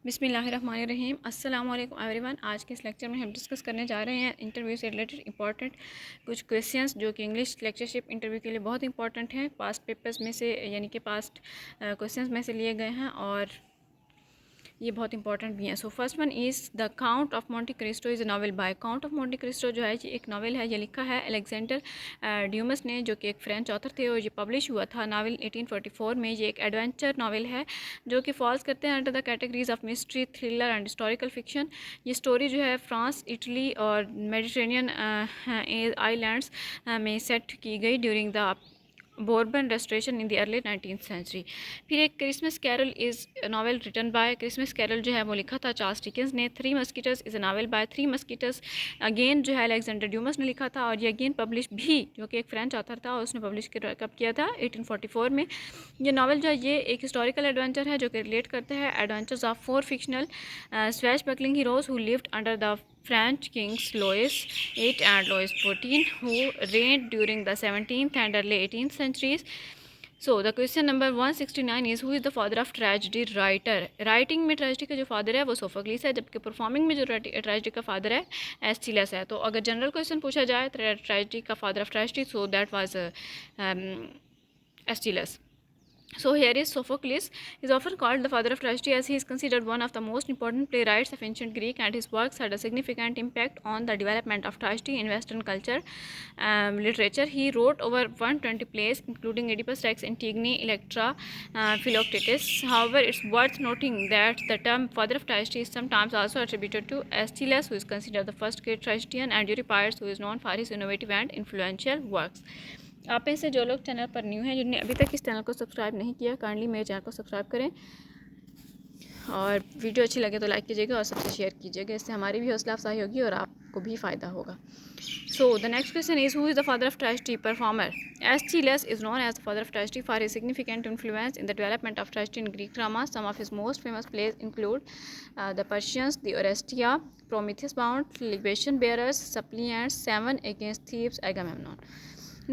बिस्मिल्लाहिर्रहमानिर्रहीम। अस्सलाम वालेकुम एवरीवन। आज के इस लेक्चर में हम डिस्कस करने जा रहे हैं इंटरव्यू से रिलेटेड इंपॉर्टेंट कुछ क्वेश्चंस जो कि इंग्लिश लेक्चरशिप इंटरव्यू के लिए बहुत इंपॉर्टेंट हैं। पास्ट पेपर्स में से यानी कि पास्ट क्वेश्चंस में से लिए गए हैं और ये बहुत इंपॉर्टेंट भी हैं। So first one is the Count of Monte Cristo is a novel by. Count of Monte Cristo जो है ये एक नावल है। ये लिखा है अलेक्जेंडर ड्यूमस ने, जो कि एक फ्रेंच ऑथर थे, और ये पब्लिश हुआ था नावल 1844 में। ये एक एडवेंचर नावल है जो कि फॉल्स करते हैं under the categories of mystery, thriller and historical fiction. ये स्टोरी जो है फ्रांस, इटली और मेडिटेरेनियन आइलैंड्स में सेट की गई during the Bourbon Restoration in the early 19th century. फिर एक Christmas Carol is novel written by. Christmas Carol जो है वो लिखा था चार्ल्स डिकेंस ने। Three Musketeers is a novel by. Three Musketeers again जो है अलेक्जेंडर ड्यूमस ने लिखा था, और ये अगेन पब्लिश भी, जो कि एक फ्रेंच ऑथर था, और उसने पब्लिश कब किया था 1844 में। ये नावल जो है ये एक हिस्टोरिकल एडवेंचर है जो कि रिलेट करते हैं adventures of four fictional swash buckling heroes who lived under the French kings Louis VIII and Louis XIV, who reigned during the 17th and early 18th centuries. So the question number 169 is who is the father of tragedy writer? Writing में tragedy का जो father है वो Sophocles है, जबकि performing में जो tragedy का फादर है एस्टिलस है। तो अगर जनरल क्वेश्चन पूछा जाए ट्रेजिडी का father of tragedy, so that was Aeschylus. So here is Sophocles is often called the father of tragedy as he is considered one of the most important playwrights of ancient Greek, and his works had a significant impact on the development of tragedy in Western culture literature. He wrote over 120 plays, including Oedipus Rex, Antigone, Electra, Philoctetes. However, it's worth noting that the term father of tragedy is sometimes also attributed to Aeschylus, who is considered the first great tragedian, and Euripides, who is known for his innovative and influential works. आप में से जो लोग channel पर new हैं, जिन्होंने अभी तक इस चैनल को सब्सक्राइब नहीं किया, काइंडली मेरे चैनल को सब्सक्राइब करें, और वीडियो अच्छी लगे तो लाइक कीजिएगा और सबसे शेयर कीजिएगा। इससे हमारी भी हौसला अफजाई होगी और आपको भी फ़ायदा होगा। सो the next question is who is the father of tragedy performer? Aeschylus is known as the father of tragedy for his significant influence in the development of tragedy in Greek drama. Some of his most famous plays include The Persians, The Oresteia, Prometheus Bound, Libation Bearers, Suppliants, Seven Against Thebes, Agamemnon.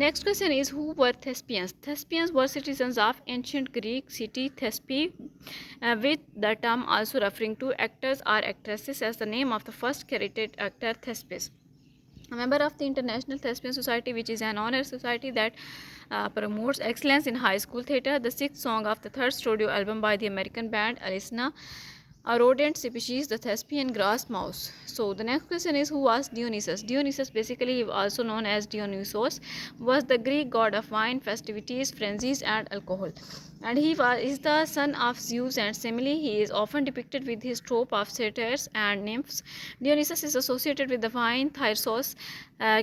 Next question is who were Thespians? Thespians were citizens of ancient Greek city Thespi, with the term also referring to actors or actresses, as the name of the first credited actor Thespis. A member of the International Thespian Society, which is an honor society that promotes excellence in high school theatre. The sixth song of the third studio album by the American band Alisna, a rodent species, the Thespian grass mouse. So the next question is who was Dionysus? Dionysus, basically also known as Dionysos, was the Greek god of wine, festivities, frenzies, and alcohol. And he is the son of Zeus and Semele. He is often depicted with his trope of satyrs and nymphs. Dionysus is associated with the vine, Thyrsos,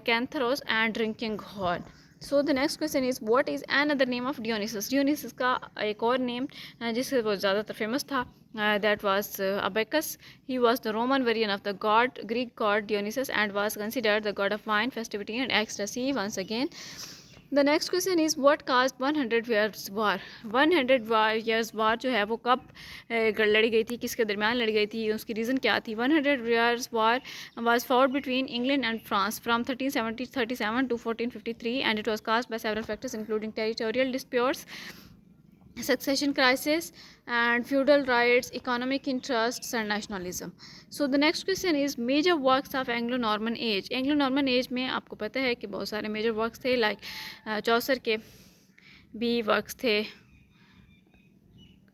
Cantharos, and drinking horn. So the next question is what is another name of Dionysus? Dionysus का एक और name जिससे वो ज़्यादातर famous था, that was Bacchus. He was the Roman variant of the god, Greek god Dionysus, and was considered the god of wine, festivity and ecstasy. Once again the next question is what cause 100 years war? 100 years war जो है वो कब लड़ी गई थी, किसके दरमियान लड़ी गई थी, उसकी रीज़न क्या थी? 100 years war was fought between England and France from 1337 to 1453, and it was caused by several factors including territorial disputes, succession crisis, and feudal rights, economic interests, and nationalism. So the next question is major works of Anglo-Norman age. Anglo-Norman age में आपको पता है कि बहुत सारे major works थे, like चौसर के भी works थे,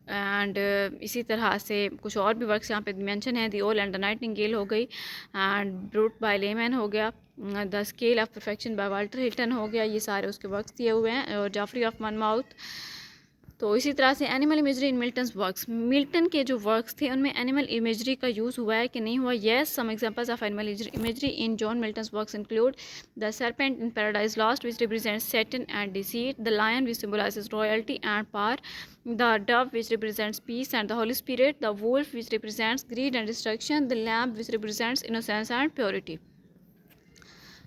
एंड इसी तरह से कुछ और भी वर्क्स यहाँ पे मेंशन है. दी ओल एंड द नाइटिंगेल हो गई, एंड ब्रूट बाय लेमैन हो गया, the scale of perfection by Walter Hilton हो गया. ये सारे उसके वर्क्स दिए हुए हैं, और जाफरी ऑफ मनमाउथ. तो इसी तरह से एनिमल इमेजरी इन मिल्टन्स वर्क्स. मिल्टन के जो वर्क्स थे उनमें एनिमल इमेजरी का यूज़ हुआ है कि नहीं हुआ? Yes, some examples of animal imagery in John Milton's works include the serpent in paradise lost, which represents Satan and deceit, the lion, which symbolizes royalty and power, the dove, which represents peace and the Holy Spirit, the wolf, which represents greed and destruction, the lamb, which represents innocence and purity.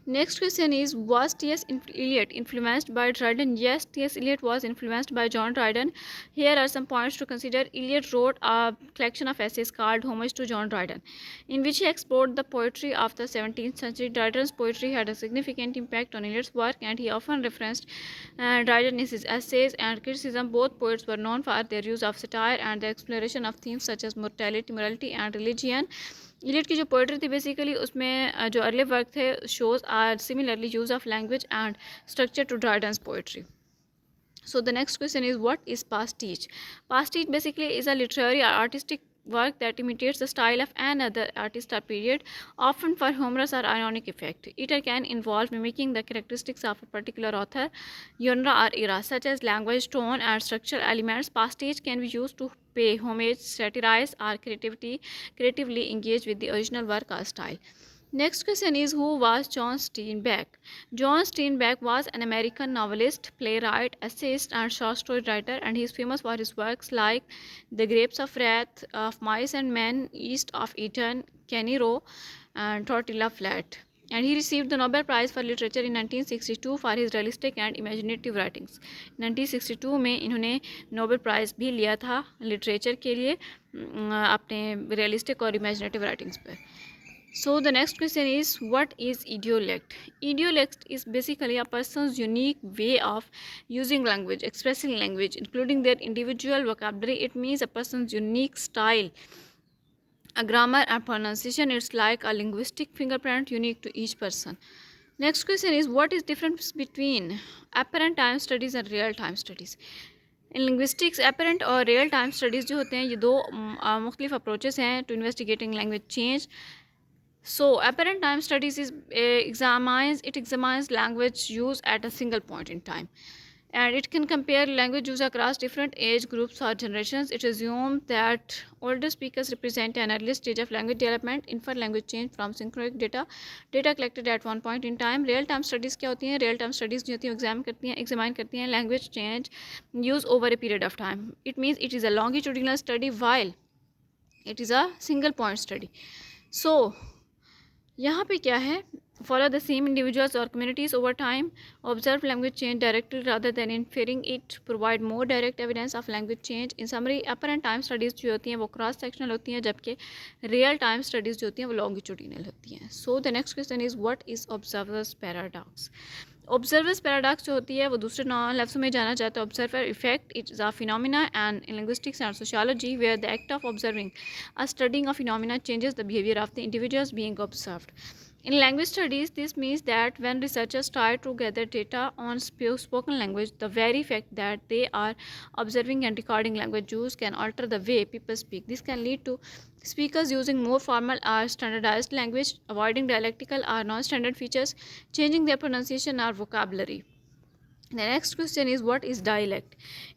Next question is, was T.S. Eliot influenced by Dryden? Yes, T.S. Eliot was influenced by John Dryden. Here are some points to consider. Eliot wrote a collection of essays called Homage to John Dryden, in which he explored the poetry of the 17th century. Dryden's poetry had a significant impact on Eliot's work, and he often referenced Dryden in his essays and criticism. Both poets were known for their use of satire and the exploration of themes such as morality and religion. Eliot की जो poetry थी basically उसमें जो early work थे shows are similarly use of language and structure to Dryden's poetry. So the next question is, what is pastiche? Pastiche basically is a literary or artistic work that imitates the style of another artist or period, often for humorous or ironic effect. It can involve mimicking the characteristics of a particular author, genre or era, such as language, tone and structural elements. Pastiche can be used to pay homage, satirize or creatively engage with the original work or style. Next question is, who was John Steinbeck? John Steinbeck was an American novelist, playwright, essayist, and short story writer, and he is famous for his works like The Grapes of Wrath, Of Mice and Men, East of Eden, Kenny Row, and Tortilla Flat. And he received the Nobel Prize for Literature in 1962 for his realistic and imaginative writings. 1962 में इन्होंने Nobel prize भी लिया था literature के लिए अपने realistic और imaginative writings पर. So the next question is, what is idiolect? Idiolect is basically a person's unique way of using language, expressing language, including their individual vocabulary. It means a person's unique style, a grammar and pronunciation. It's like a linguistic fingerprint unique to each person. Next question is, what is difference between apparent time studies and real time studies? In linguistics apparent और real time studies जो होते हैं ये दो मुख्तलिफ approaches हैं to investigating language change. So apparent time studies examines language use at a single point in time, and it can compare language use across different age groups or generations. It assumes that older speakers represent an early stage of language development, infer language change from synchronic data collected at one point in time. Real time studies क्या होती हैं? Real time studies जो होती हैं examine करती हैं language change use over a period of time. It means it is a longitudinal study while it is a single point study. So यहाँ पे क्या है? Follow the same individuals or communities over time, observe language change directly rather than inferring it, provide more direct evidence of language change. In summary, apparent time studies जो होती हैं वो cross sectional होती हैं, जबकि रियल टाइम स्टडीज़ जो होती हैं वो लॉन्गिट्यूडिनल होती हैं. सो the next question is, what is observers paradox? Observers paradox जो होती है वो दूसरे लफ्ज़ों में जाना चाहता है observer effect. It is a phenomena and in linguistics and sociology where the act of observing a studying of phenomena changes the behaviour of the individuals being observed. In language studies, this means that when researchers try to gather data on spoken language, the very fact that they are observing and recording language use can alter the way people speak. This can lead to speakers using more formal or standardized language, avoiding dialectical or non-standard features, changing their pronunciation or vocabulary. The next question is, what is dialect?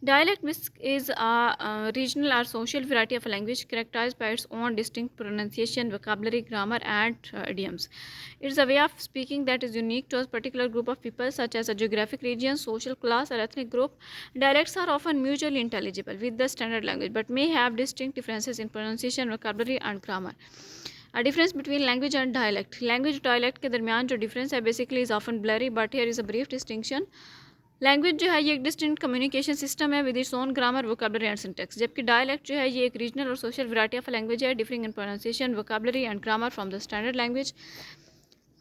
Dialect is a regional or social variety of a language characterized by its own distinct pronunciation, vocabulary, grammar, and idioms. It is a way of speaking that is unique to a particular group of people, such as a geographic region, social class, or ethnic group. Dialects are often mutually intelligible with the standard language, but may have distinct differences in pronunciation, vocabulary, and grammar. A difference between language and dialect. Language dialect के दरमियान जो difference है basically is often blurry, but here is a brief distinction. Language जो है ये एक distinct communication system है with its own grammar, vocabulary and syntax, जबकि डायलेक्ट जो है ये एक रीजनल और सोशल वैरायटी ऑफ लैंग्वेज है differing in pronunciation, vocabulary and grammar from the standard language.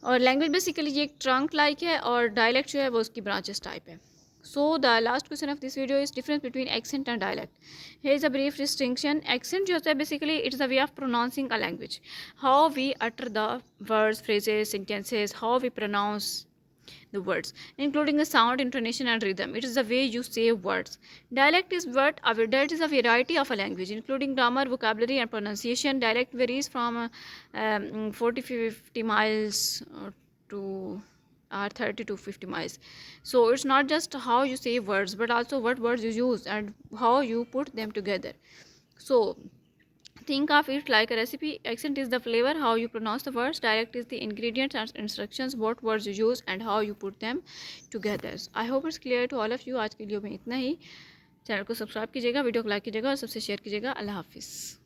और लैंग्वेज बेसिकली ये एक ट्रंक लाइक है और डायलेक्ट जो है वो उसकी ब्रांचेस टाइप है. So the last question of this video is difference between accent and dialect. Here is a brief distinction. Accent जो होता है basically it is a way of pronouncing a language, how we utter the words, phrases, sentences, how we pronounce the words, including the sound, intonation, and rhythm. It is the way you say words. Dialect is a variety of a language, including grammar, vocabulary, and pronunciation. Dialect varies from 40-50 miles to 30 to 50 miles. So it's not just how you say words, but also what words you use and how you put them together. So think of it like a recipe. Accent is the flavor, how you pronounce the words. Dialect is the ingredients and instructions, what words you use and how you put them together. I hope it's clear to all of you. आज के video में इतना ही. Channel को subscribe कीजिएगा, video को like कीजिएगा और सबसे शेयर कीजिएगा. अल्लाह हाफिज़.